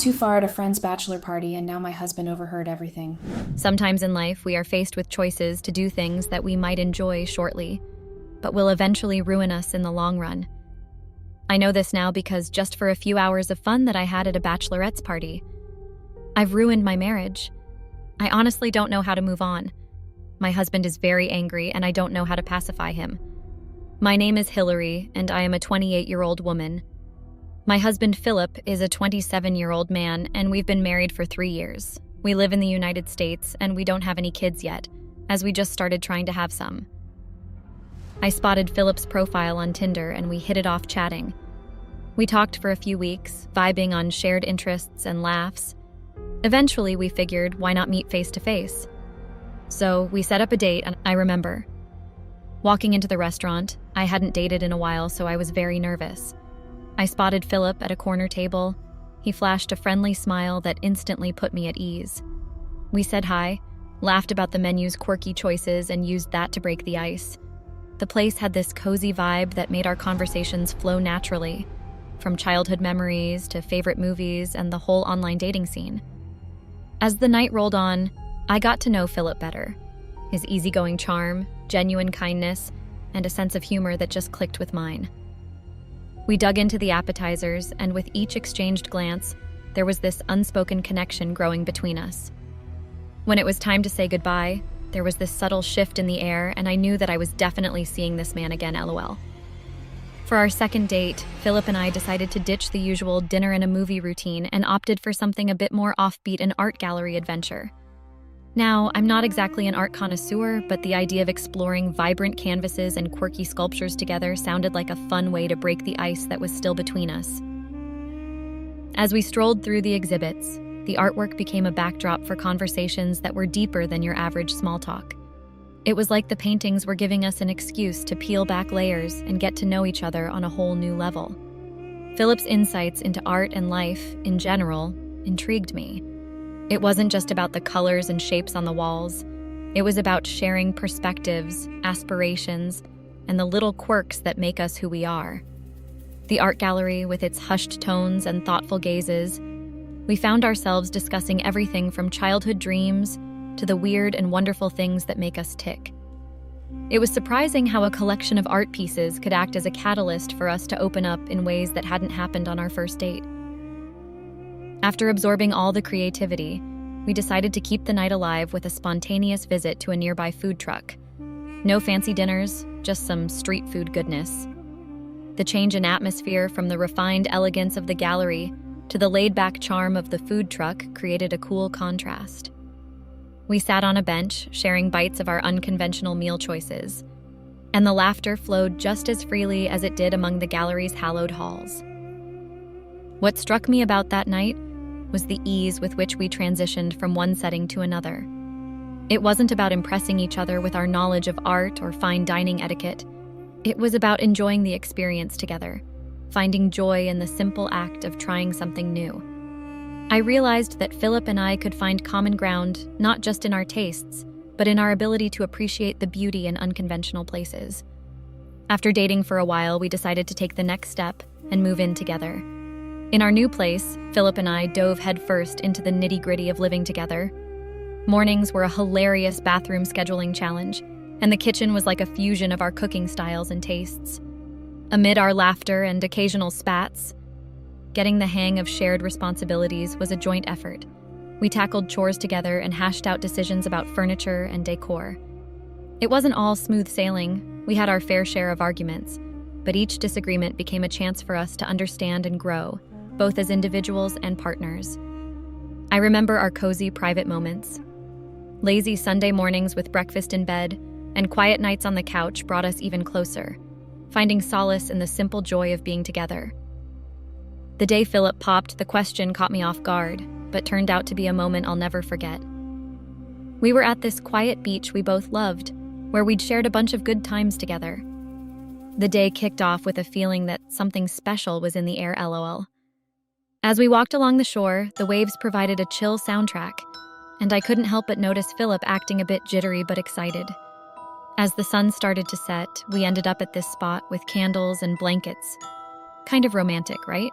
went too far at a friend's bachelor party, and now my husband overheard everything. Sometimes in life, we are faced with choices to do things that we might enjoy shortly, but will eventually ruin us in the long run. I know this now because just for a few hours of fun that I had at a bachelorette's party, I've ruined my marriage. I honestly don't know how to move on. My husband is very angry, and I don't know how to pacify him. My name is Hillary, and I am a 28-year-old woman. My husband, Philip, is a 27-year-old man, and we've been married for 3 years. We live in the United States, and we don't have any kids yet, as we just started trying to have some. I spotted Philip's profile on Tinder, and we hit it off chatting. We talked for a few weeks, vibing on shared interests and laughs. Eventually, we figured, why not meet face-to-face? So we set up a date, and I remember walking into the restaurant. I hadn't dated in a while, so I was very nervous. I spotted Philip at a corner table. He flashed a friendly smile that instantly put me at ease. We said hi, laughed about the menu's quirky choices, and used that to break the ice. The place had this cozy vibe that made our conversations flow naturally, from childhood memories to favorite movies and the whole online dating scene. As the night rolled on, I got to know Philip better. His easygoing charm, genuine kindness, and a sense of humor that just clicked with mine. We dug into the appetizers, and with each exchanged glance, there was this unspoken connection growing between us. When it was time to say goodbye, there was this subtle shift in the air, and I knew that I was definitely seeing this man again, LOL. For our second date, Philip and I decided to ditch the usual dinner and a movie routine and opted for something a bit more offbeat, an art gallery adventure. Now, I'm not exactly an art connoisseur, but the idea of exploring vibrant canvases and quirky sculptures together sounded like a fun way to break the ice that was still between us. As we strolled through the exhibits, the artwork became a backdrop for conversations that were deeper than your average small talk. It was like the paintings were giving us an excuse to peel back layers and get to know each other on a whole new level. Philip's insights into art and life, in general, intrigued me. It wasn't just about the colors and shapes on the walls. It was about sharing perspectives, aspirations, and the little quirks that make us who we are. The art gallery, with its hushed tones and thoughtful gazes, we found ourselves discussing everything from childhood dreams to the weird and wonderful things that make us tick. It was surprising how a collection of art pieces could act as a catalyst for us to open up in ways that hadn't happened on our first date. After absorbing all the creativity, we decided to keep the night alive with a spontaneous visit to a nearby food truck. No fancy dinners, just some street food goodness. The change in atmosphere from the refined elegance of the gallery to the laid-back charm of the food truck created a cool contrast. We sat on a bench, sharing bites of our unconventional meal choices, and the laughter flowed just as freely as it did among the gallery's hallowed halls. What struck me about that night was the ease with which we transitioned from one setting to another. It wasn't about impressing each other with our knowledge of art or fine dining etiquette. It was about enjoying the experience together, finding joy in the simple act of trying something new. I realized that Philip and I could find common ground not just in our tastes, but in our ability to appreciate the beauty in unconventional places. After dating for a while, we decided to take the next step and move in together. In our new place, Philip and I dove headfirst into the nitty-gritty of living together. Mornings were a hilarious bathroom scheduling challenge, and the kitchen was like a fusion of our cooking styles and tastes. Amid our laughter and occasional spats, getting the hang of shared responsibilities was a joint effort. We tackled chores together and hashed out decisions about furniture and decor. It wasn't all smooth sailing. We had our fair share of arguments, but each disagreement became a chance for us to understand and grow, both as individuals and partners. I remember our cozy private moments. Lazy Sunday mornings with breakfast in bed and quiet nights on the couch brought us even closer, finding solace in the simple joy of being together. The day Philip popped the question caught me off guard, but turned out to be a moment I'll never forget. We were at this quiet beach we both loved, where we'd shared a bunch of good times together. The day kicked off with a feeling that something special was in the air, LOL. As we walked along the shore, the waves provided a chill soundtrack, and I couldn't help but notice Philip acting a bit jittery but excited. As the sun started to set, we ended up at this spot with candles and blankets. Kind of romantic, right?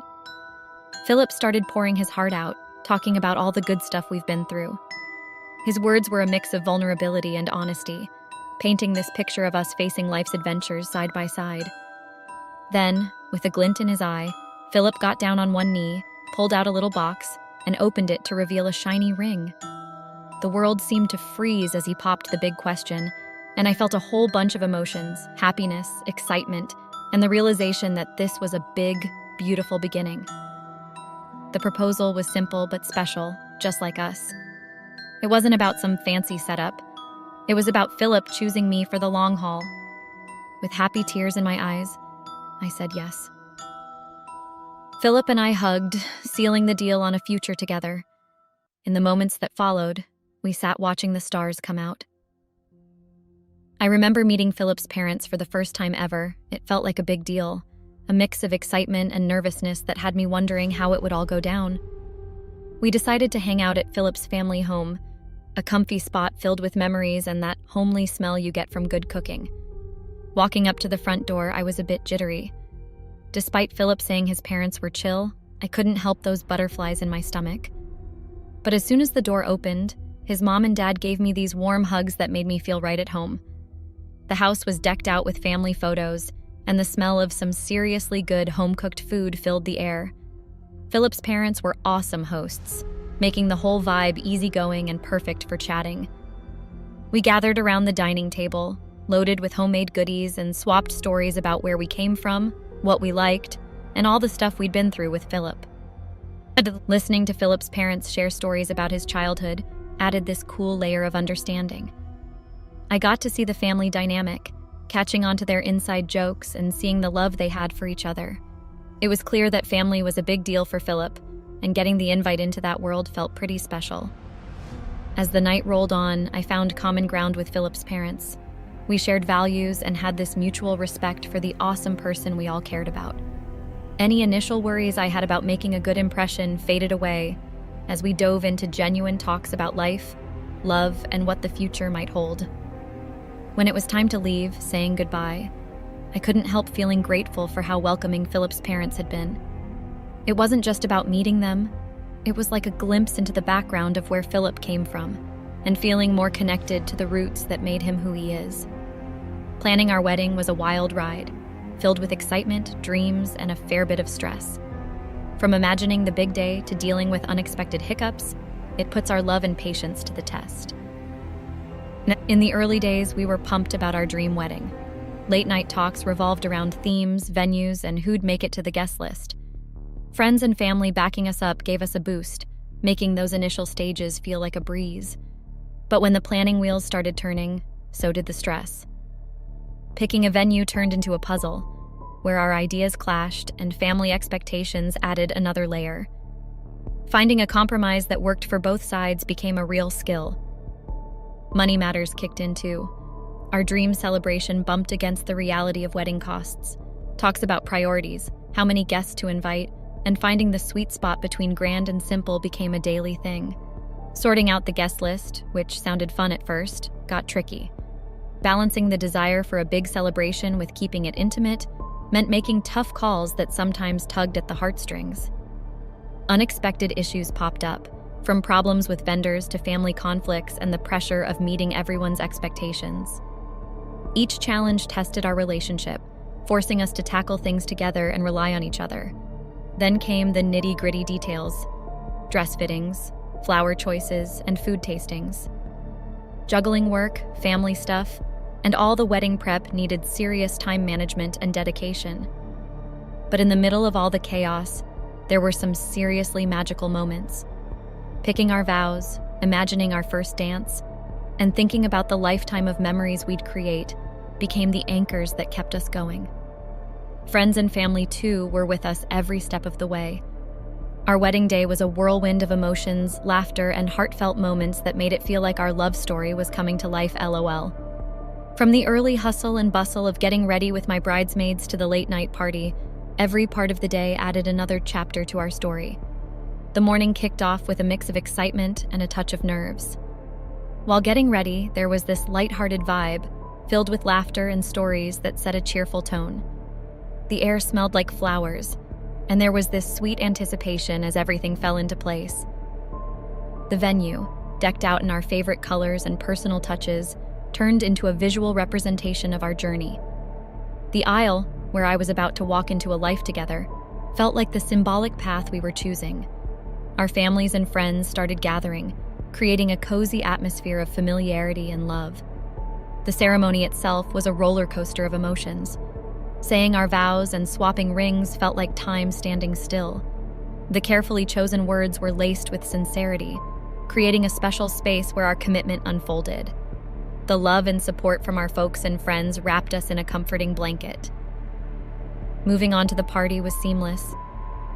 Philip started pouring his heart out, talking about all the good stuff we've been through. His words were a mix of vulnerability and honesty, painting this picture of us facing life's adventures side by side. Then, with a glint in his eye, Philip got down on one knee, pulled out a little box, and opened it to reveal a shiny ring. The world seemed to freeze as he popped the big question, and I felt a whole bunch of emotions: happiness, excitement, and the realization that this was a big, beautiful beginning. The proposal was simple but special, just like us. It wasn't about some fancy setup. It was about Philip choosing me for the long haul. With happy tears in my eyes, I said yes. Philip and I hugged, sealing the deal on a future together. In the moments that followed, we sat watching the stars come out. I remember meeting Philip's parents for the first time ever. It felt like a big deal, a mix of excitement and nervousness that had me wondering how it would all go down. We decided to hang out at Philip's family home, a comfy spot filled with memories and that homely smell you get from good cooking. Walking up to the front door, I was a bit jittery. Despite Philip saying his parents were chill, I couldn't help those butterflies in my stomach. But as soon as the door opened, his mom and dad gave me these warm hugs that made me feel right at home. The house was decked out with family photos, and the smell of some seriously good home-cooked food filled the air. Philip's parents were awesome hosts, making the whole vibe easygoing and perfect for chatting. We gathered around the dining table, loaded with homemade goodies, and swapped stories about where we came from, what we liked, and all the stuff we'd been through with Philip. Listening to Philip's parents share stories about his childhood added this cool layer of understanding. I got to see the family dynamic, catching on to their inside jokes and seeing the love they had for each other. It was clear that family was a big deal for Philip, and getting the invite into that world felt pretty special. As the night rolled on, I found common ground with Philip's parents. We shared values and had this mutual respect for the awesome person we all cared about. Any initial worries I had about making a good impression faded away as we dove into genuine talks about life, love, and what the future might hold. When it was time to leave, saying goodbye, I couldn't help feeling grateful for how welcoming Philip's parents had been. It wasn't just about meeting them, it was like a glimpse into the background of where Philip came from, and feeling more connected to the roots that made him who he is. Planning our wedding was a wild ride, filled with excitement, dreams, and a fair bit of stress. From imagining the big day to dealing with unexpected hiccups, it puts our love and patience to the test. In the early days, we were pumped about our dream wedding. Late-night talks revolved around themes, venues, and who'd make it to the guest list. Friends and family backing us up gave us a boost, making those initial stages feel like a breeze. But when the planning wheels started turning, so did the stress. Picking a venue turned into a puzzle, where our ideas clashed and family expectations added another layer. Finding a compromise that worked for both sides became a real skill. Money matters kicked in too. Our dream celebration bumped against the reality of wedding costs. Talks about priorities, how many guests to invite, and finding the sweet spot between grand and simple became a daily thing. Sorting out the guest list, which sounded fun at first, got tricky. Balancing the desire for a big celebration with keeping it intimate meant making tough calls that sometimes tugged at the heartstrings. Unexpected issues popped up, from problems with vendors to family conflicts and the pressure of meeting everyone's expectations. Each challenge tested our relationship, forcing us to tackle things together and rely on each other. Then came the nitty-gritty details: dress fittings, flower choices, and food tastings. Juggling work, family stuff, and all the wedding prep needed serious time management and dedication. But in the middle of all the chaos, there were some seriously magical moments. Picking our vows, imagining our first dance, and thinking about the lifetime of memories we'd create became the anchors that kept us going. Friends and family, too, were with us every step of the way. Our wedding day was a whirlwind of emotions, laughter, and heartfelt moments that made it feel like our love story was coming to life, LOL. From the early hustle and bustle of getting ready with my bridesmaids to the late-night party, every part of the day added another chapter to our story. The morning kicked off with a mix of excitement and a touch of nerves. While getting ready, there was this lighthearted vibe, filled with laughter and stories that set a cheerful tone. The air smelled like flowers, and there was this sweet anticipation as everything fell into place. The venue, decked out in our favorite colors and personal touches, turned into a visual representation of our journey. The aisle, where I was about to walk into a life together, felt like the symbolic path we were choosing. Our families and friends started gathering, creating a cozy atmosphere of familiarity and love. The ceremony itself was a roller coaster of emotions. Saying our vows and swapping rings felt like time standing still. The carefully chosen words were laced with sincerity, creating a special space where our commitment unfolded. The love and support from our folks and friends wrapped us in a comforting blanket. Moving on to the party was seamless.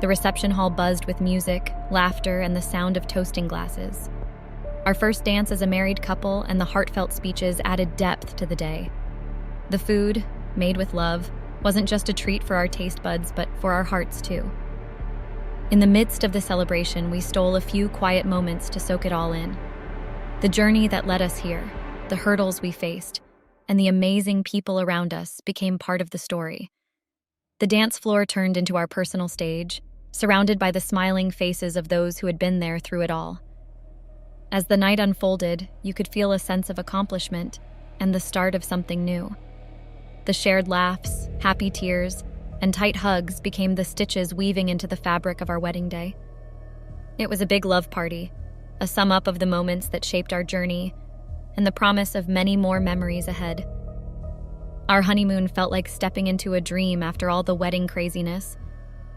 The reception hall buzzed with music, laughter, and the sound of toasting glasses. Our first dance as a married couple and the heartfelt speeches added depth to the day. The food, made with love, wasn't just a treat for our taste buds, but for our hearts too. In the midst of the celebration, we stole a few quiet moments to soak it all in. The journey that led us here, the hurdles we faced, and the amazing people around us became part of the story. The dance floor turned into our personal stage, surrounded by the smiling faces of those who had been there through it all. As the night unfolded, you could feel a sense of accomplishment and the start of something new. The shared laughs, happy tears, and tight hugs became the stitches weaving into the fabric of our wedding day. It was a big love party, a sum up of the moments that shaped our journey, and the promise of many more memories ahead. Our honeymoon felt like stepping into a dream after all the wedding craziness.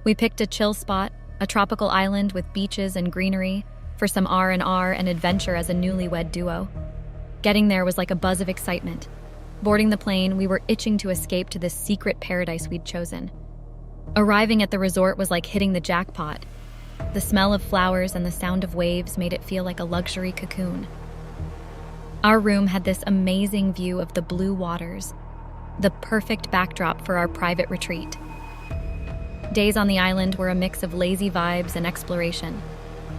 We picked a chill spot, a tropical island with beaches and greenery, for some R&R and adventure as a newlywed duo. Getting there was like a buzz of excitement. Boarding the plane, we were itching to escape to this secret paradise we'd chosen. Arriving at the resort was like hitting the jackpot. The smell of flowers and the sound of waves made it feel like a luxury cocoon. Our room had this amazing view of the blue waters, the perfect backdrop for our private retreat. Days on the island were a mix of lazy vibes and exploration.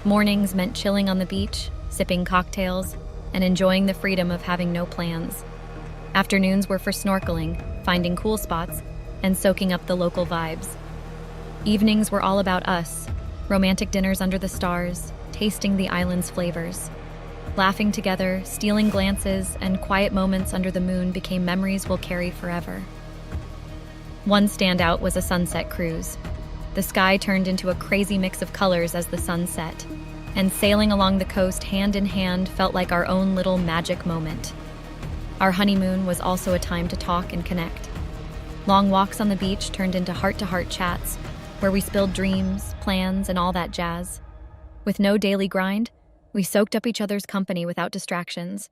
Mornings meant chilling on the beach, sipping cocktails, and enjoying the freedom of having no plans. Afternoons were for snorkeling, finding cool spots, and soaking up the local vibes. Evenings were all about us, romantic dinners under the stars, tasting the island's flavors. Laughing together, stealing glances, and quiet moments under the moon became memories we'll carry forever. One standout was a sunset cruise. The sky turned into a crazy mix of colors as the sun set, and sailing along the coast hand in hand felt like our own little magic moment. Our honeymoon was also a time to talk and connect. Long walks on the beach turned into heart-to-heart chats, where we spilled dreams, plans, and all that jazz. With no daily grind, we soaked up each other's company without distractions.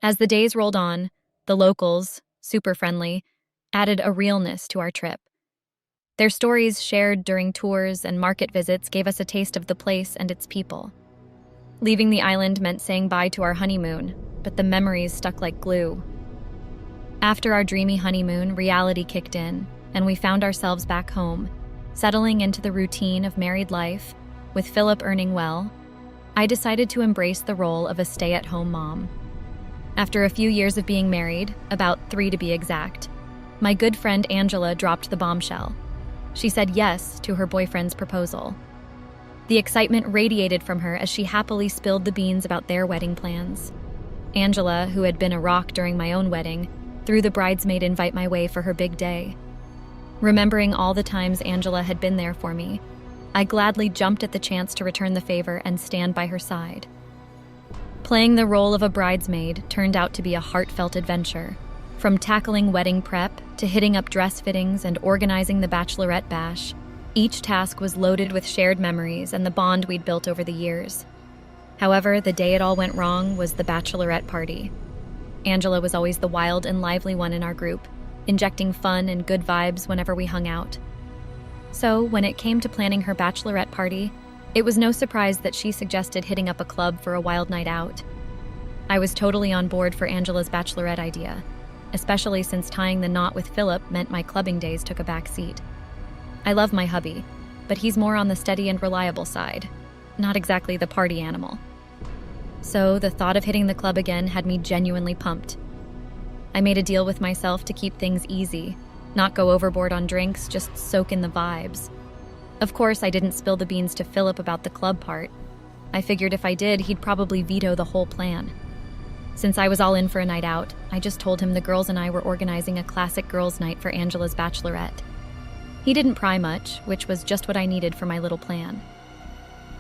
As the days rolled on, the locals, super friendly, added a realness to our trip. Their stories shared during tours and market visits gave us a taste of the place and its people. Leaving the island meant saying bye to our honeymoon, but the memories stuck like glue. After our dreamy honeymoon, reality kicked in, and we found ourselves back home, settling into the routine of married life. With Philip earning well, I decided to embrace the role of a stay-at-home mom. After a few years of being married, about 3 to be exact, my good friend Angela dropped the bombshell. She said yes to her boyfriend's proposal. The excitement radiated from her as she happily spilled the beans about their wedding plans. Angela, who had been a rock during my own wedding, threw the bridesmaid invite my way for her big day. Remembering all the times Angela had been there for me, I gladly jumped at the chance to return the favor and stand by her side. Playing the role of a bridesmaid turned out to be a heartfelt adventure. From tackling wedding prep to hitting up dress fittings and organizing the bachelorette bash, each task was loaded with shared memories and the bond we'd built over the years. However, the day it all went wrong was the bachelorette party. Angela was always the wild and lively one in our group, injecting fun and good vibes whenever we hung out. So, when it came to planning her bachelorette party, it was no surprise that she suggested hitting up a club for a wild night out. I was totally on board for Angela's bachelorette idea, especially since tying the knot with Philip meant my clubbing days took a back seat. I love my hubby, but he's more on the steady and reliable side, not exactly the party animal. So the thought of hitting the club again had me genuinely pumped. I made a deal with myself to keep things easy, not go overboard on drinks, just soak in the vibes. Of course, I didn't spill the beans to Philip about the club part. I figured if I did, he'd probably veto the whole plan. Since I was all in for a night out, I just told him the girls and I were organizing a classic girls' night for Angela's bachelorette. He didn't pry much, which was just what I needed for my little plan.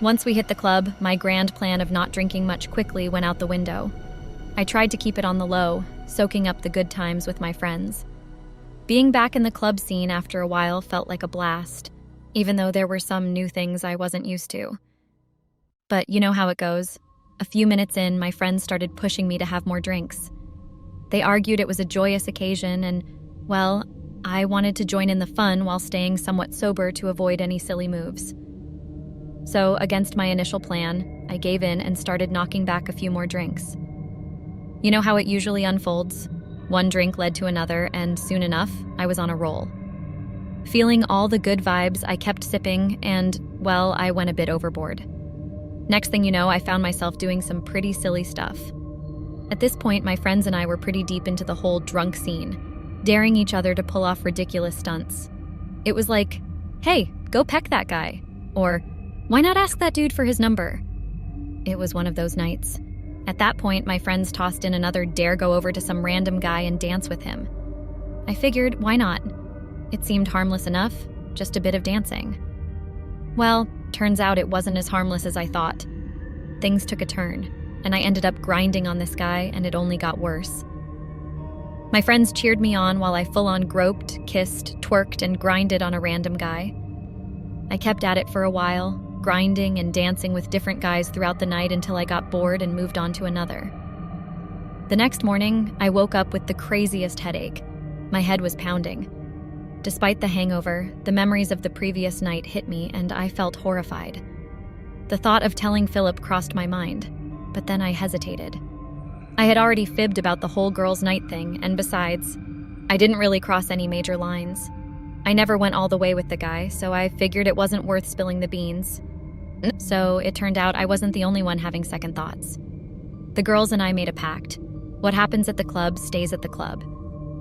Once we hit the club, my grand plan of not drinking much quickly went out the window. I tried to keep it on the low, soaking up the good times with my friends. Being back in the club scene after a while felt like a blast, even though there were some new things I wasn't used to. But you know how it goes. A few minutes in, my friends started pushing me to have more drinks. They argued it was a joyous occasion and, well, I wanted to join in the fun while staying somewhat sober to avoid any silly moves. So, against my initial plan, I gave in and started knocking back a few more drinks. You know how it usually unfolds? One drink led to another, and soon enough, I was on a roll. Feeling all the good vibes, I kept sipping, and, well, I went a bit overboard. Next thing you know, I found myself doing some pretty silly stuff. At this point, my friends and I were pretty deep into the whole drunk scene, daring each other to pull off ridiculous stunts. It was like, hey, go peck that guy, or why not ask that dude for his number? It was one of those nights. At that point, my friends tossed in another dare go over to some random guy and dance with him. I figured, why not? It seemed harmless enough, just a bit of dancing. Well, turns out it wasn't as harmless as I thought. Things took a turn, and I ended up grinding on this guy, and it only got worse. My friends cheered me on while I full-on groped, kissed, twerked, and grinded on a random guy. I kept at it for a while, grinding and dancing with different guys throughout the night until I got bored and moved on to another. The next morning, I woke up with the craziest headache. My head was pounding. Despite the hangover, the memories of the previous night hit me and I felt horrified. The thought of telling Philip crossed my mind, but then I hesitated. I had already fibbed about the whole girls' night thing, and besides, I didn't really cross any major lines. I never went all the way with the guy, so I figured it wasn't worth spilling the beans. So it turned out I wasn't the only one having second thoughts. The girls and I made a pact. What happens at the club stays at the club.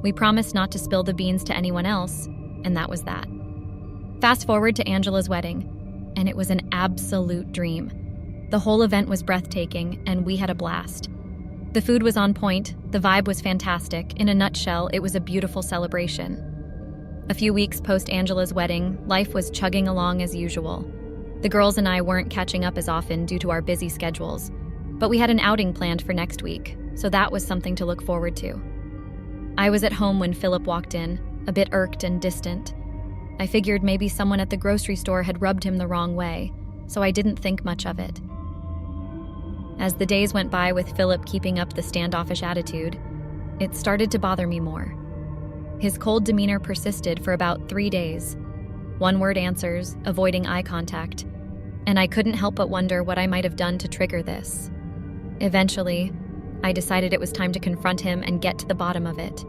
We promised not to spill the beans to anyone else, and that was that. Fast forward to Angela's wedding, and it was an absolute dream. The whole event was breathtaking, and we had a blast. The food was on point, the vibe was fantastic. In a nutshell, it was a beautiful celebration. A few weeks post Angela's wedding, life was chugging along as usual. The girls and I weren't catching up as often due to our busy schedules, but we had an outing planned for next week, so that was something to look forward to. I was at home when Philip walked in, a bit irked and distant. I figured maybe someone at the grocery store had rubbed him the wrong way, so I didn't think much of it. As the days went by with Philip keeping up the standoffish attitude, it started to bother me more. His cold demeanor persisted for about 3 days. One-word answers, avoiding eye contact, and I couldn't help but wonder what I might have done to trigger this. Eventually, I decided it was time to confront him and get to the bottom of it.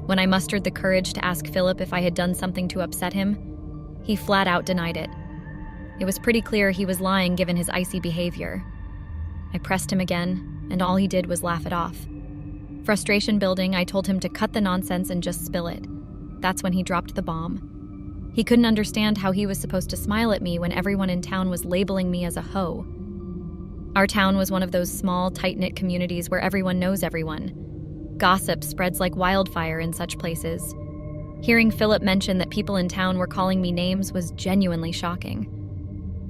When I mustered the courage to ask Philip if I had done something to upset him, he flat out denied it. It was pretty clear he was lying given his icy behavior. I pressed him again, and all he did was laugh it off. Frustration building, I told him to cut the nonsense and just spill it. That's when he dropped the bomb. He couldn't understand how he was supposed to smile at me when everyone in town was labeling me as a hoe. Our town was one of those small, tight-knit communities where everyone knows everyone. Gossip spreads like wildfire in such places. Hearing Philip mention that people in town were calling me names was genuinely shocking.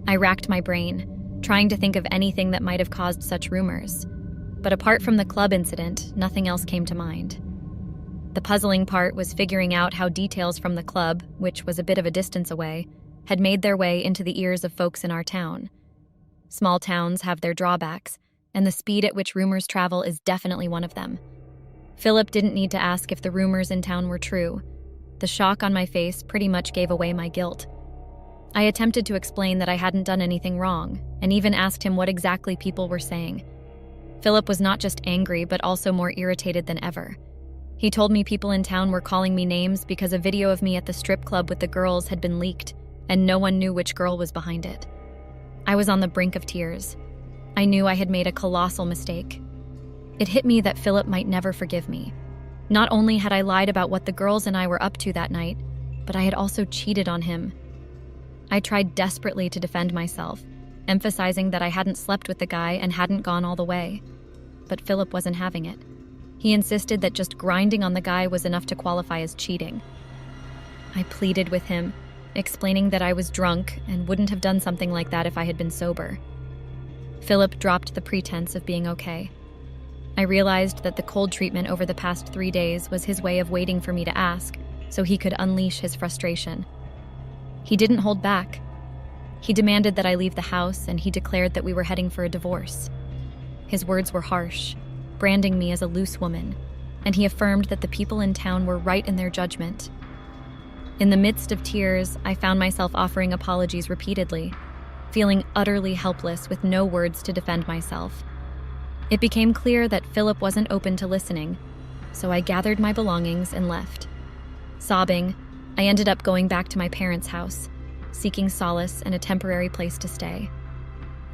I racked my brain, trying to think of anything that might have caused such rumors. But apart from the club incident, nothing else came to mind. The puzzling part was figuring out how details from the club, which was a bit of a distance away, had made their way into the ears of folks in our town. Small towns have their drawbacks, and the speed at which rumors travel is definitely one of them. Philip didn't need to ask if the rumors in town were true. The shock on my face pretty much gave away my guilt. I attempted to explain that I hadn't done anything wrong, and even asked him what exactly people were saying. Philip was not just angry, but also more irritated than ever. He told me people in town were calling me names because a video of me at the strip club with the girls had been leaked, and no one knew which girl was behind it. I was on the brink of tears. I knew I had made a colossal mistake. It hit me that Philip might never forgive me. Not only had I lied about what the girls and I were up to that night, but I had also cheated on him. I tried desperately to defend myself, emphasizing that I hadn't slept with the guy and hadn't gone all the way. But Philip wasn't having it. He insisted that just grinding on the guy was enough to qualify as cheating. I pleaded with him, explaining that I was drunk and wouldn't have done something like that if I had been sober. Philip dropped the pretense of being okay. I realized that the cold treatment over the past 3 days was his way of waiting for me to ask, so he could unleash his frustration. He didn't hold back. He demanded that I leave the house, and he declared that we were heading for a divorce. His words were harsh, branding me as a loose woman, and he affirmed that the people in town were right in their judgment. In the midst of tears, I found myself offering apologies repeatedly, feeling utterly helpless with no words to defend myself. It became clear that Philip wasn't open to listening, so I gathered my belongings and left. Sobbing, I ended up going back to my parents' house, seeking solace and a temporary place to stay.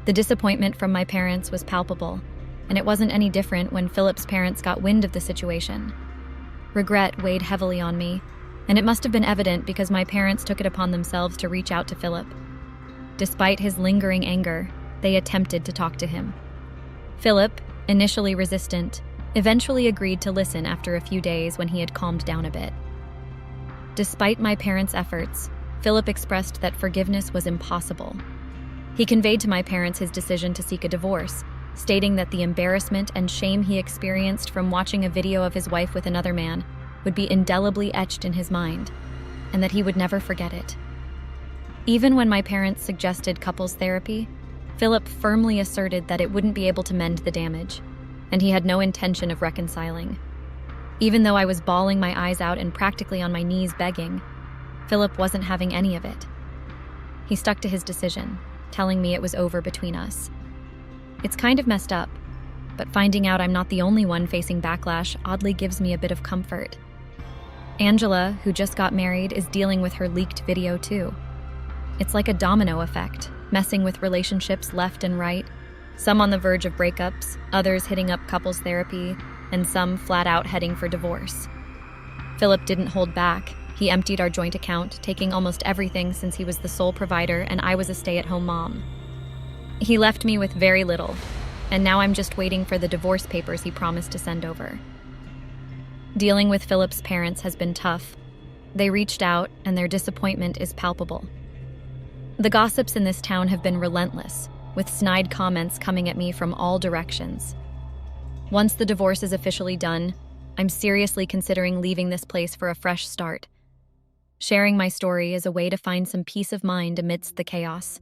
The disappointment from my parents was palpable, and it wasn't any different when Philip's parents got wind of the situation. Regret weighed heavily on me, and it must have been evident because my parents took it upon themselves to reach out to Philip. Despite his lingering anger, they attempted to talk to him. Philip, initially resistant, eventually agreed to listen after a few days when he had calmed down a bit. Despite my parents' efforts, Philip expressed that forgiveness was impossible. He conveyed to my parents his decision to seek a divorce, stating that the embarrassment and shame he experienced from watching a video of his wife with another man would be indelibly etched in his mind, and that he would never forget it. Even when my parents suggested couples therapy, Philip firmly asserted that it wouldn't be able to mend the damage, and he had no intention of reconciling. Even though I was bawling my eyes out and practically on my knees begging, Philip wasn't having any of it. He stuck to his decision, telling me it was over between us. It's kind of messed up, but finding out I'm not the only one facing backlash oddly gives me a bit of comfort. Angela, who just got married, is dealing with her leaked video too. It's like a domino effect, messing with relationships left and right, some on the verge of breakups, others hitting up couples therapy, and some flat out heading for divorce. Philip didn't hold back. He emptied our joint account, taking almost everything since he was the sole provider and I was a stay-at-home mom. He left me with very little, and now I'm just waiting for the divorce papers he promised to send over. Dealing with Philip's parents has been tough. They reached out, and their disappointment is palpable. The gossips in this town have been relentless, with snide comments coming at me from all directions. Once the divorce is officially done, I'm seriously considering leaving this place for a fresh start. Sharing my story is a way to find some peace of mind amidst the chaos.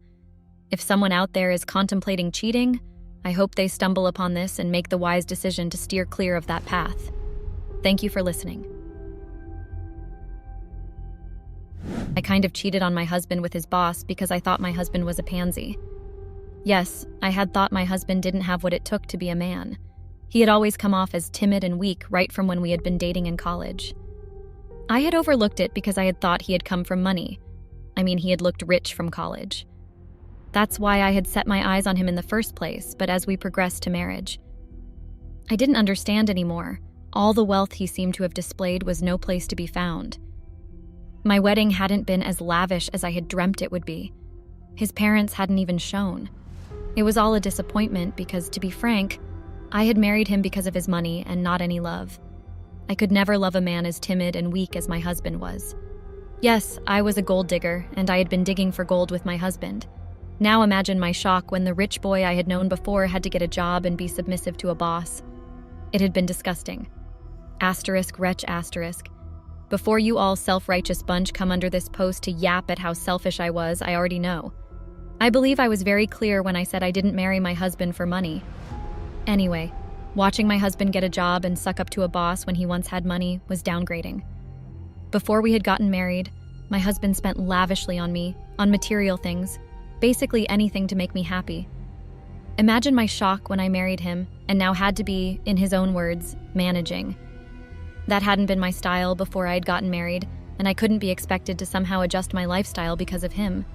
If someone out there is contemplating cheating, I hope they stumble upon this and make the wise decision to steer clear of that path. Thank you for listening. I kind of cheated on my husband with his boss because I thought my husband was a pansy. Yes, I had thought my husband didn't have what it took to be a man. He had always come off as timid and weak right from when we had been dating in college. I had overlooked it because I had thought he had come from money. I mean, he had looked rich from college. That's why I had set my eyes on him in the first place, but as we progressed to marriage, I didn't understand anymore. All the wealth he seemed to have displayed was no place to be found. My wedding hadn't been as lavish as I had dreamt it would be. His parents hadn't even shown. It was all a disappointment because, to be frank, I had married him because of his money and not any love. I could never love a man as timid and weak as my husband was. Yes, I was a gold digger, and I had been digging for gold with my husband. Now imagine my shock when the rich boy I had known before had to get a job and be submissive to a boss. It had been disgusting. Asterisk, wretch, asterisk. Before you all self-righteous bunch come under this post to yap at how selfish I was, I already know. I believe I was very clear when I said I didn't marry my husband for money. Anyway, watching my husband get a job and suck up to a boss when he once had money was downgrading. Before we had gotten married, my husband spent lavishly on me, on material things, basically anything to make me happy. Imagine my shock when I married him and now had to be, in his own words, managing. That hadn't been my style before I had gotten married, and I couldn't be expected to somehow adjust my lifestyle because of him.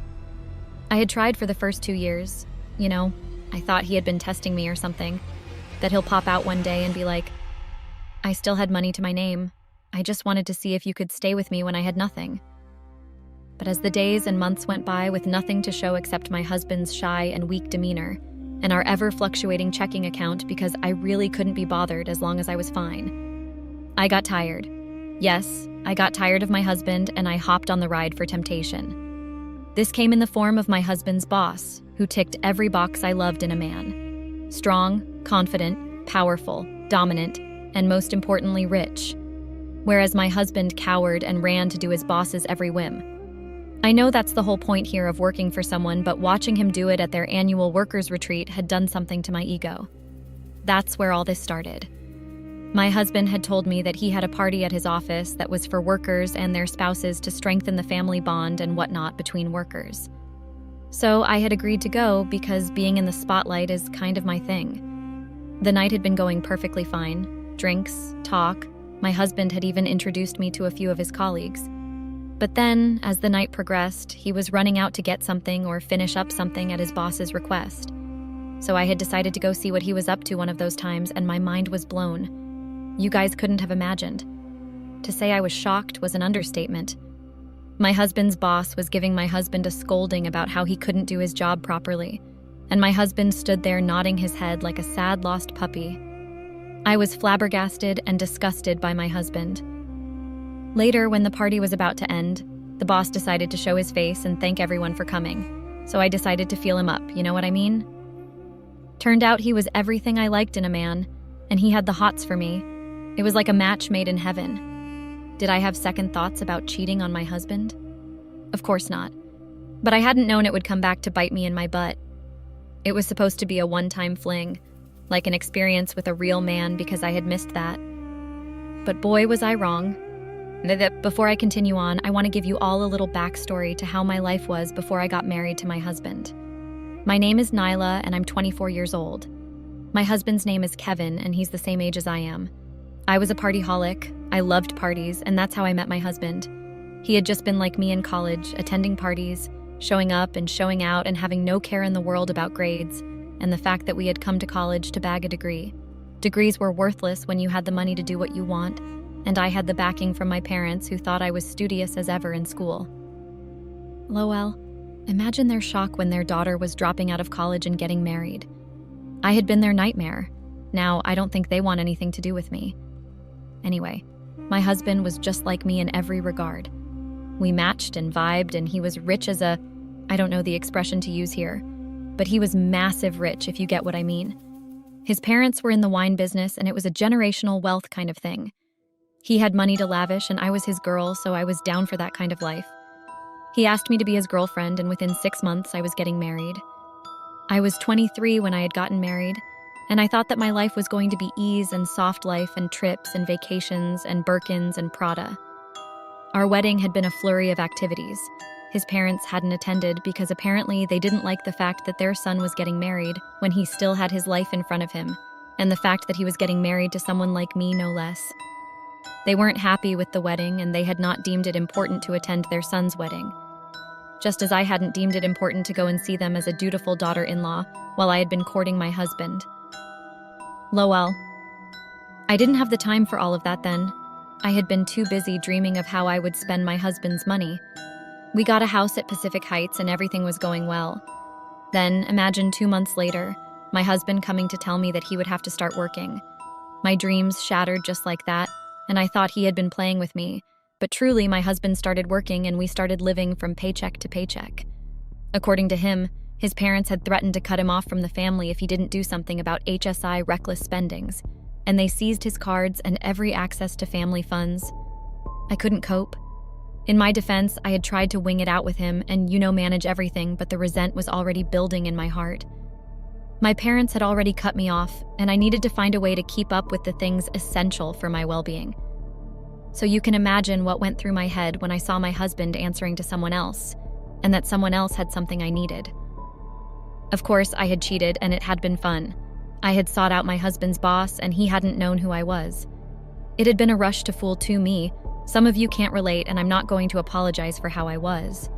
I had tried for the first 2 years. I thought he had been testing me or something, that he'll pop out one day and be like, I still had money to my name. I just wanted to see if you could stay with me when I had nothing. but as the days and months went by with nothing to show except my husband's shy and weak demeanor, and our ever-fluctuating checking account because I really couldn't be bothered as long as I was fine, I got tired. Yes, I got tired of my husband, and I hopped on the ride for temptation. This came in the form of my husband's boss, who ticked every box I loved in a man. Strong, confident, powerful, dominant, and most importantly, rich. Whereas my husband cowered and ran to do his boss's every whim. I know that's the whole point here of working for someone, but watching him do it at their annual workers' retreat had done something to my ego. That's where all this started. My husband had told me that he had a party at his office that was for workers and their spouses to strengthen the family bond and whatnot between workers. So I had agreed to go because being in the spotlight is kind of my thing. The night had been going perfectly fine. Drinks, talk. My husband had even introduced me to a few of his colleagues. But then, as the night progressed, he was running out to get something or finish up something at his boss's request. So I had decided to go see what he was up to one of those times, and my mind was blown. You guys couldn't have imagined. To say I was shocked was an understatement. My husband's boss was giving my husband a scolding about how he couldn't do his job properly, and my husband stood there nodding his head like a sad lost puppy. I was flabbergasted and disgusted by my husband. Later, when the party was about to end, the boss decided to show his face and thank everyone for coming, so I decided to feel him up, you know what I mean? Turned out he was everything I liked in a man, and he had the hots for me. It was like a match made in heaven. Did I have second thoughts about cheating on my husband? Of course not. But I hadn't known it would come back to bite me in my butt. It was supposed to be a one-time fling, like an experience with a real man because I had missed that. But boy, was I wrong. Before I continue on, I want to give you all a little backstory to how my life was before I got married to my husband. My name is Nyla, and I'm 24 years old. My husband's name is Kevin, and he's the same age as I am. I was a partyholic. I loved parties, and that's how I met my husband. He had just been like me in college, attending parties, showing up and showing out, and having no care in the world about grades, and the fact that we had come to college to bag a degree. Degrees were worthless when you had the money to do what you want, and I had the backing from my parents who thought I was studious as ever in school. Lowell, imagine their shock when their daughter was dropping out of college and getting married. I had been their nightmare. Now, I don't think they want anything to do with me. Anyway, my husband was just like me in every regard. We matched and vibed, and he was rich as a, I don't know the expression to use here, but he was massive rich, if you get what I mean. His parents were in the wine business, and it was a generational wealth kind of thing. He had money to lavish, and I was his girl, so I was down for that kind of life. He asked me to be his girlfriend, and within 6 months, I was getting married. I was 23 when I had gotten married, and I thought that my life was going to be ease and soft life and trips and vacations and Birkins and Prada. Our wedding had been a flurry of activities. His parents hadn't attended because apparently they didn't like the fact that their son was getting married when he still had his life in front of him, and the fact that he was getting married to someone like me, no less. They weren't happy with the wedding, and they had not deemed it important to attend their son's wedding. Just as I hadn't deemed it important to go and see them as a dutiful daughter-in-law while I had been courting my husband. Lowell. I didn't have the time for all of that then. I had been too busy dreaming of how I would spend my husband's money. We got a house at Pacific Heights and everything was going well. Then, imagine 2 months later, my husband coming to tell me that he would have to start working. My dreams shattered just like that, and I thought he had been playing with me. But truly, my husband started working and we started living from paycheck to paycheck. According to him, his parents had threatened to cut him off from the family if he didn't do something about HSI reckless spendings, and they seized his cards and every access to family funds. I couldn't cope. In my defense, I had tried to wing it out with him and, manage everything, but the resent was already building in my heart. My parents had already cut me off, and I needed to find a way to keep up with the things essential for my well-being. So you can imagine what went through my head when I saw my husband answering to someone else, and that someone else had something I needed. Of course, I had cheated, and it had been fun. I had sought out my husband's boss, and he hadn't known who I was. It had been a rush to fool to me. Some of you can't relate, and I'm not going to apologize for how I was.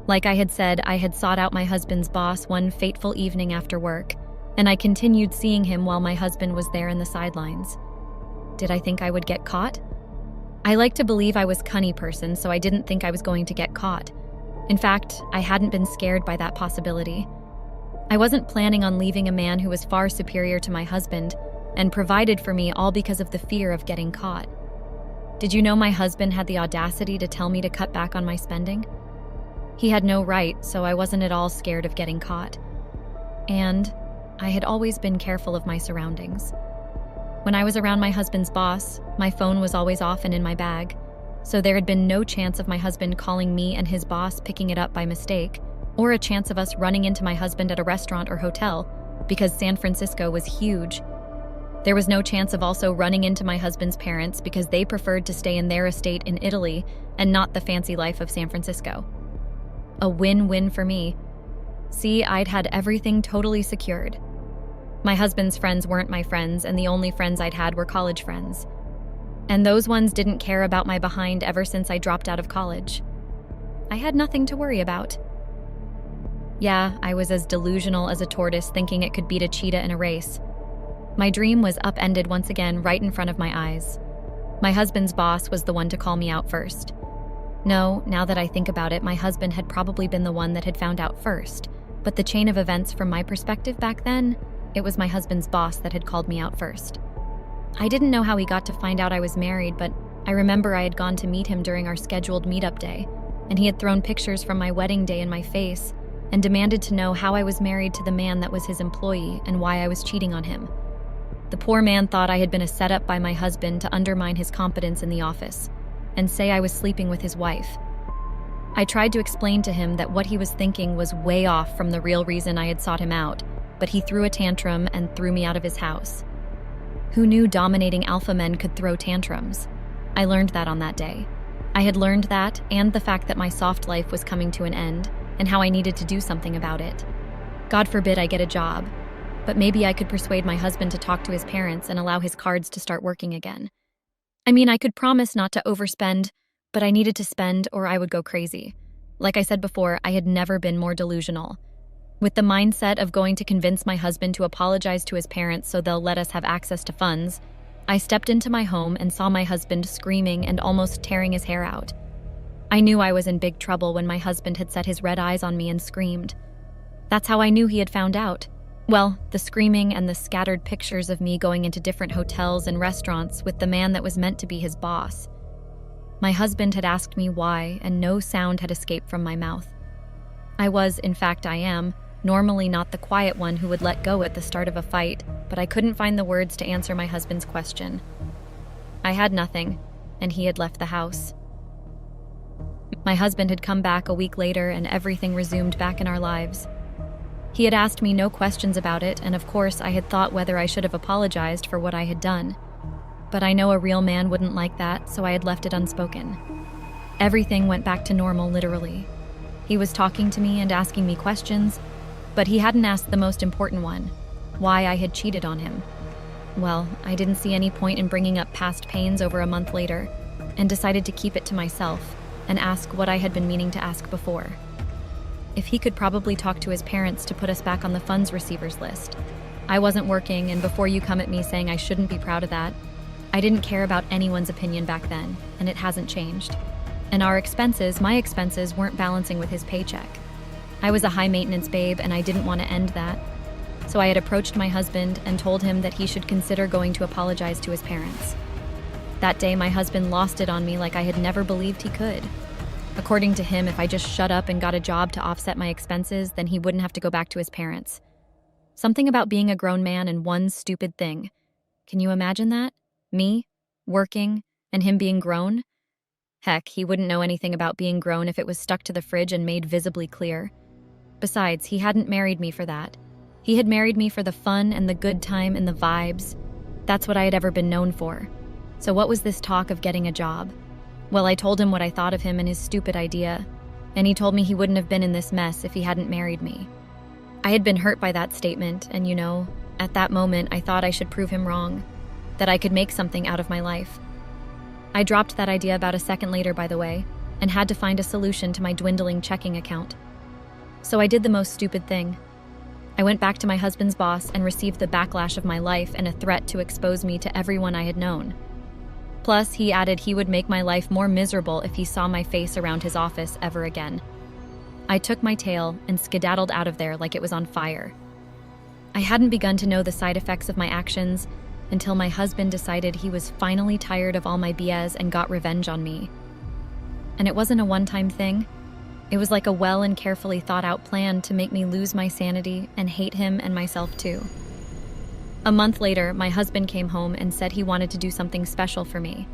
Like I had said, I had sought out my husband's boss one fateful evening after work, and I continued seeing him while my husband was there in the sidelines. Did I think I would get caught? I like to believe I was a cunning person, so I didn't think I was going to get caught. In fact, I hadn't been scared by that possibility. I wasn't planning on leaving a man who was far superior to my husband and provided for me all because of the fear of getting caught. Did you know my husband had the audacity to tell me to cut back on my spending? He had no right, so I wasn't at all scared of getting caught. And I had always been careful of my surroundings. When I was around my husband's boss, my phone was always off and in my bag, so there had been no chance of my husband calling me and his boss picking it up by mistake, or a chance of us running into my husband at a restaurant or hotel, because San Francisco was huge. There was no chance of also running into my husband's parents because they preferred to stay in their estate in Italy and not the fancy life of San Francisco. A win-win for me. See, I'd had everything totally secured. My husband's friends weren't my friends, and the only friends I'd had were college friends. And those ones didn't care about my behind ever since I dropped out of college. I had nothing to worry about. Yeah, I was as delusional as a tortoise thinking it could beat a cheetah in a race. My dream was upended once again right in front of my eyes. My husband's boss was the one to call me out first. No, now that I think about it, my husband had probably been the one that had found out first. But the chain of events from my perspective back then, it was my husband's boss that had called me out first. I didn't know how he got to find out I was married, but I remember I had gone to meet him during our scheduled meetup day, and he had thrown pictures from my wedding day in my face and demanded to know how I was married to the man that was his employee and why I was cheating on him. The poor man thought I had been a setup by my husband to undermine his competence in the office and say I was sleeping with his wife. I tried to explain to him that what he was thinking was way off from the real reason I had sought him out, but he threw a tantrum and threw me out of his house. Who knew dominating alpha men could throw tantrums? I learned that on that day. I had learned that and the fact that my soft life was coming to an end and how I needed to do something about it. God forbid I get a job, but maybe I could persuade my husband to talk to his parents and allow his cards to start working again. I mean, I could promise not to overspend, but I needed to spend or I would go crazy. Like I said before, I had never been more delusional. With the mindset of going to convince my husband to apologize to his parents so they'll let us have access to funds, I stepped into my home and saw my husband screaming and almost tearing his hair out. I knew I was in big trouble when my husband had set his red eyes on me and screamed. That's how I knew he had found out. Well, the screaming and the scattered pictures of me going into different hotels and restaurants with the man that was meant to be his boss. My husband had asked me why, and no sound had escaped from my mouth. I was, in fact I am, normally not the quiet one who would let go at the start of a fight, but I couldn't find the words to answer my husband's question. I had nothing, and he had left the house. My husband had come back a week later, and everything resumed back in our lives. He had asked me no questions about it, and of course I had thought whether I should have apologized for what I had done. But I know a real man wouldn't like that, so I had left it unspoken. Everything went back to normal, literally. He was talking to me and asking me questions, but he hadn't asked the most important one, why I had cheated on him. Well, I didn't see any point in bringing up past pains over a month later, and decided to keep it to myself and ask what I had been meaning to ask before. If he could probably talk to his parents to put us back on the funds receivers list. I wasn't working, and before you come at me saying I shouldn't be proud of that, I didn't care about anyone's opinion back then, and it hasn't changed. And my expenses weren't balancing with his paycheck. I was a high-maintenance babe, and I didn't want to end that. So I had approached my husband and told him that he should consider going to apologize to his parents. That day, my husband lost it on me like I had never believed he could. According to him, if I just shut up and got a job to offset my expenses, then he wouldn't have to go back to his parents. Something about being a grown man and one stupid thing. Can you imagine that? Me, working, and him being grown? Heck, he wouldn't know anything about being grown if it was stuck to the fridge and made visibly clear. Besides, he hadn't married me for that. He had married me for the fun and the good time and the vibes. That's what I had ever been known for. So what was this talk of getting a job? Well, I told him what I thought of him and his stupid idea, and he told me he wouldn't have been in this mess if he hadn't married me. I had been hurt by that statement, and at that moment I thought I should prove him wrong, that I could make something out of my life. I dropped that idea about a second later, by the way, and had to find a solution to my dwindling checking account. So I did the most stupid thing. I went back to my husband's boss and received the backlash of my life and a threat to expose me to everyone I had known. Plus, he added he would make my life more miserable if he saw my face around his office ever again. I took my tail and skedaddled out of there like it was on fire. I hadn't begun to know the side effects of my actions until my husband decided he was finally tired of all my BS and got revenge on me. And it wasn't a one-time thing. It was like a well and carefully thought-out plan to make me lose my sanity and hate him and myself too. A month later, my husband came home and said he wanted to do something special for me.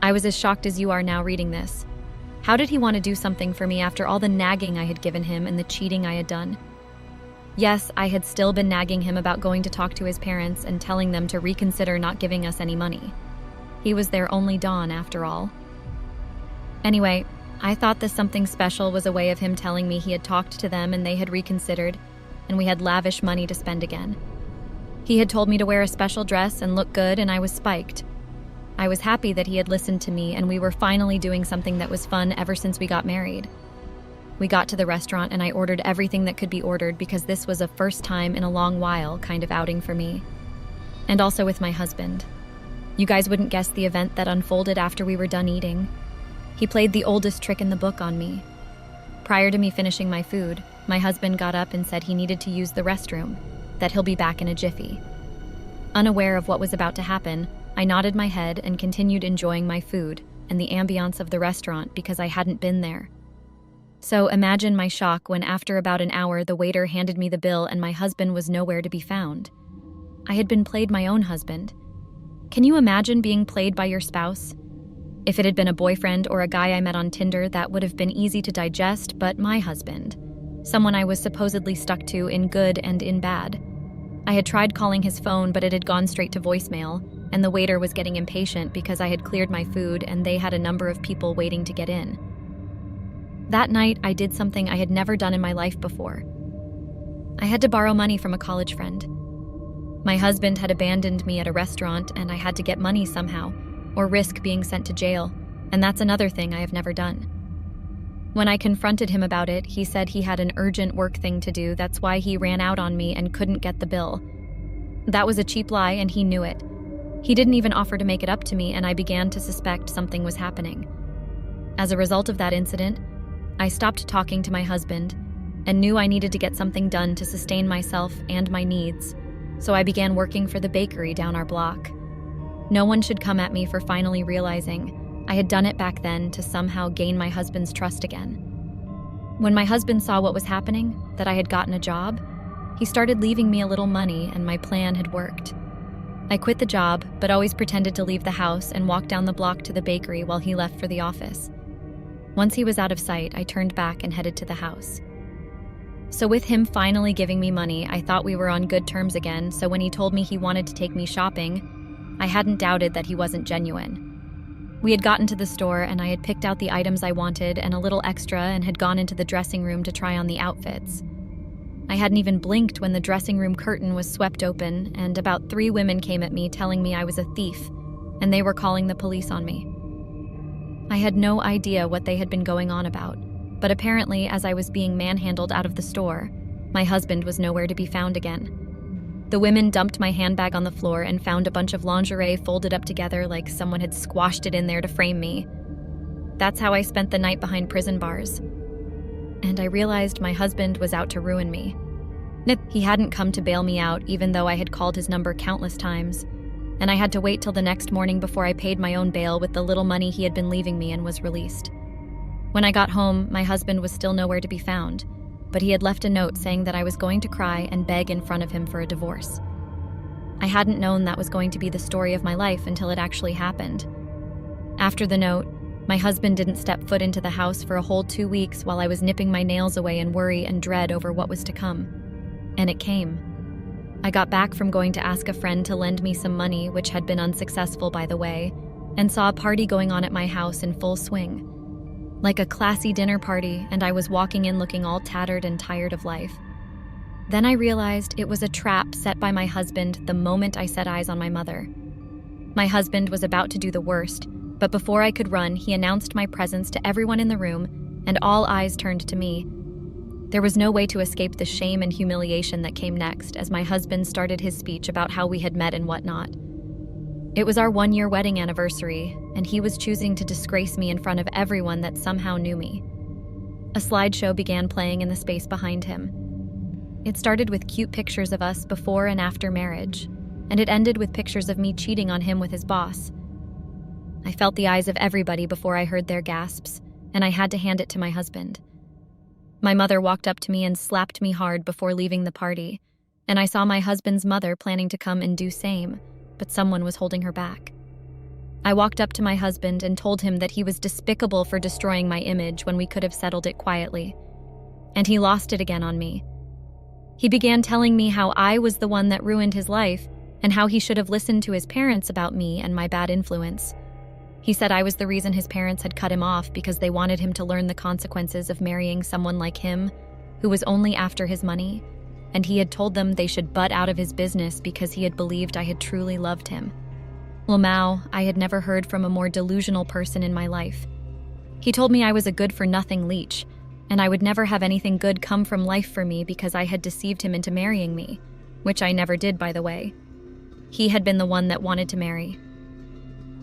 I was as shocked as you are now reading this. How did he want to do something for me after all the nagging I had given him and the cheating I had done? Yes, I had still been nagging him about going to talk to his parents and telling them to reconsider not giving us any money. He was their only Don, after all. Anyway, I thought this something special was a way of him telling me he had talked to them and they had reconsidered, and we had lavish money to spend again. He had told me to wear a special dress and look good, and I was spiked. I was happy that he had listened to me, and we were finally doing something that was fun ever since we got married. We got to the restaurant and I ordered everything that could be ordered because this was a first time in a long while kind of outing for me. And also with my husband. You guys wouldn't guess the event that unfolded after we were done eating. He played the oldest trick in the book on me. Prior to me finishing my food, my husband got up and said he needed to use the restroom, that he'll be back in a jiffy. Unaware of what was about to happen, I nodded my head and continued enjoying my food and the ambiance of the restaurant because I hadn't been there. So imagine my shock when after about an hour the waiter handed me the bill and my husband was nowhere to be found. I had been played my own husband. Can you imagine being played by your spouse? If it had been a boyfriend or a guy I met on Tinder, that would have been easy to digest, but my husband, someone I was supposedly stuck to in good and in bad. I had tried calling his phone, but it had gone straight to voicemail, and the waiter was getting impatient because I had cleared my food and they had a number of people waiting to get in. That night, I did something I had never done in my life before. I had to borrow money from a college friend. My husband had abandoned me at a restaurant, and I had to get money somehow, or risk being sent to jail, and that's another thing I have never done. When I confronted him about it, he said he had an urgent work thing to do, that's why he ran out on me and couldn't get the bill. That was a cheap lie, and he knew it. He didn't even offer to make it up to me, and I began to suspect something was happening. As a result of that incident, I stopped talking to my husband and knew I needed to get something done to sustain myself and my needs, so I began working for the bakery down our block. No one should come at me for finally realizing I had done it back then to somehow gain my husband's trust again. When my husband saw what was happening, that I had gotten a job, he started leaving me a little money and my plan had worked. I quit the job, but always pretended to leave the house and walk down the block to the bakery while he left for the office. Once he was out of sight, I turned back and headed to the house. So with him finally giving me money, I thought we were on good terms again, so when he told me he wanted to take me shopping, I hadn't doubted that he wasn't genuine. We had gotten to the store and I had picked out the items I wanted and a little extra and had gone into the dressing room to try on the outfits. I hadn't even blinked when the dressing room curtain was swept open and about 3 women came at me telling me I was a thief and they were calling the police on me. I had no idea what they had been going on about, but apparently as I was being manhandled out of the store, my husband was nowhere to be found again. The women dumped my handbag on the floor and found a bunch of lingerie folded up together like someone had squashed it in there to frame me. That's how I spent the night behind prison bars. And I realized my husband was out to ruin me. He hadn't come to bail me out even though I had called his number countless times. And I had to wait till the next morning before I paid my own bail with the little money he had been leaving me and was released. When I got home, my husband was still nowhere to be found, but he had left a note saying that I was going to cry and beg in front of him for a divorce. I hadn't known that was going to be the story of my life until it actually happened. After the note, my husband didn't step foot into the house for a whole 2 weeks while I was nipping my nails away in worry and dread over what was to come. And it came. I got back from going to ask a friend to lend me some money, which had been unsuccessful by the way, and saw a party going on at my house in full swing. Like a classy dinner party, and I was walking in looking all tattered and tired of life. Then I realized it was a trap set by my husband the moment I set eyes on my mother. My husband was about to do the worst, but before I could run, he announced my presence to everyone in the room, and all eyes turned to me. There was no way to escape the shame and humiliation that came next as my husband started his speech about how we had met and whatnot. It was our 1-year wedding anniversary, and he was choosing to disgrace me in front of everyone that somehow knew me. A slideshow began playing in the space behind him. It started with cute pictures of us before and after marriage, and it ended with pictures of me cheating on him with his boss. I felt the eyes of everybody before I heard their gasps, and I had to hand it to my husband. My mother walked up to me and slapped me hard before leaving the party, and I saw my husband's mother planning to come and do same, but someone was holding her back. I walked up to my husband and told him that he was despicable for destroying my image when we could have settled it quietly. And he lost it again on me. He began telling me how I was the one that ruined his life and how he should have listened to his parents about me and my bad influence. He said I was the reason his parents had cut him off because they wanted him to learn the consequences of marrying someone like him, who was only after his money, and he had told them they should butt out of his business because he had believed I had truly loved him. Lamau, I had never heard from a more delusional person in my life. He told me I was a good-for-nothing leech, and I would never have anything good come from life for me because I had deceived him into marrying me, which I never did, by the way. He had been the one that wanted to marry.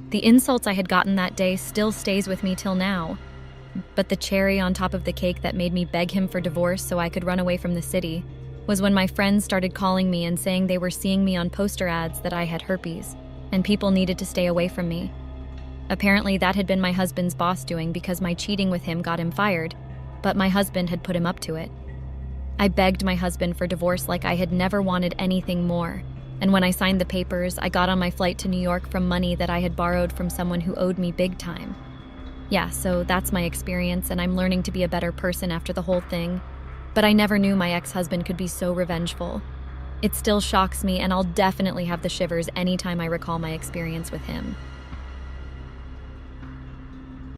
The insults I had gotten that day still stays with me till now, but the cherry on top of the cake that made me beg him for divorce so I could run away from the city was when my friends started calling me and saying they were seeing me on poster ads that I had herpes, and people needed to stay away from me. Apparently that had been my husband's boss doing because my cheating with him got him fired, but my husband had put him up to it. I begged my husband for divorce like I had never wanted anything more, and when I signed the papers, I got on my flight to New York from money that I had borrowed from someone who owed me big time. Yeah, so that's my experience, and I'm learning to be a better person after the whole thing, but I never knew my ex-husband could be so revengeful. It still shocks me, and I'll definitely have the shivers anytime I recall my experience with him.